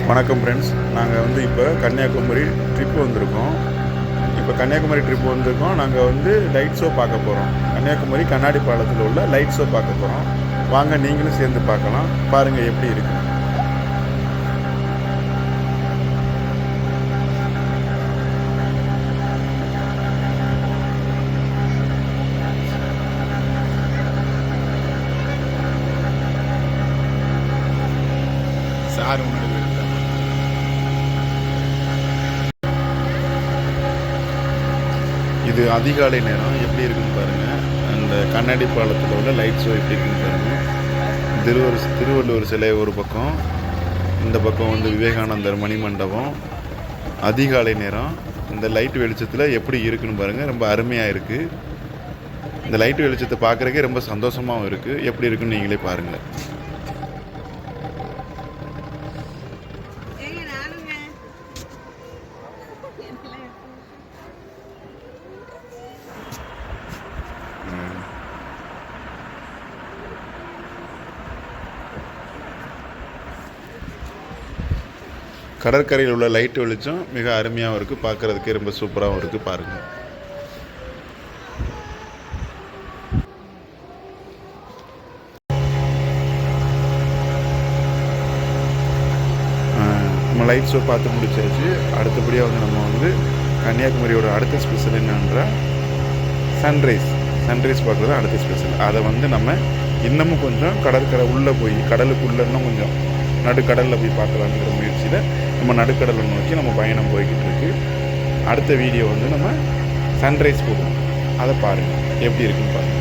வணக்கம் ஃப்ரெண்ட்ஸ், நாங்கள் இப்போ கன்னியாகுமரி ட்ரிப் வந்திருக்கோம். இப்போ கன்னியாகுமரி ட்ரிப் வந்திருக்கோம். நாங்கள் லைட் ஷோ பார்க்க போகிறோம். கன்னியாகுமரி கண்ணாடி பாலத்தில் உள்ள லைட் ஷோ பார்க்க போகிறோம். வாங்க, நீங்களும் சேர்ந்து பார்க்கலாம். பாருங்கள் எப்படி இருக்கு. சார் இது அதிகாலை நேரம் எப்படி இருக்குன்னு பாருங்கள். அந்த கண்ணாடி பாலத்தில் உள்ள லைட் ஷோ எப்படி இருக்குன்னு பாருங்கள். திருவள்ளுவர் சிலை ஒரு பக்கம், இந்த பக்கம் விவேகானந்தர் மணிமண்டபம். அதிகாலை நேரம் இந்த லைட் வெளிச்சத்தில் எப்படி இருக்குன்னு பாருங்கள். ரொம்ப அருமையாக இருக்குது. இந்த லைட் வெளிச்சத்தை பார்க்குறக்கே ரொம்ப சந்தோஷமாகவும் இருக்குது. எப்படி இருக்குன்னு நீங்களே பாருங்கள். கடற்கரையில் உள்ள லைட் வெளிச்சம் மிக அருமையாகவும் இருக்குது. பார்க்குறதுக்கே ரொம்ப சூப்பராகவும் இருக்குது. பாருங்கள். நம்ம லைட் ஷோ பார்த்து முடிச்சாச்சு. அடுத்தபடியாக நம்ம கன்னியாகுமரியோட அடுத்த ஸ்பெஷல் என்னன்ற சன்ரைஸ் பார்க்குறது அடுத்த ஸ்பெஷல். அதை நம்ம இன்னமும் கொஞ்சம் கடற்கரை உள்ளே போய் கடலுக்குள்ளே இன்னும் கொஞ்சம் நடுக்கடலில் போய் பார்க்கலாங்கிற முயற்சியில் நம்ம நடுக்கடலை நோக்கி நம்ம பயணம் போய்கிட்டு இருக்கு. அடுத்த வீடியோ நம்ம சன்ரைஸ் போடுவோம். அதை பாருங்கள் எப்படி இருக்குன்னு பாருங்கள்.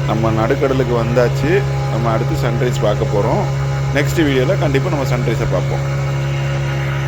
நம்ம நடுக்கடலுக்கு வந்தாச்சு. நம்ம அடுத்து சன்ரைஸ் பார்க்க போகிறோம். நெக்ஸ்ட் வீடியோவில் கண்டிப்பாக நம்ம சன்ரைஸை பார்ப்போம்.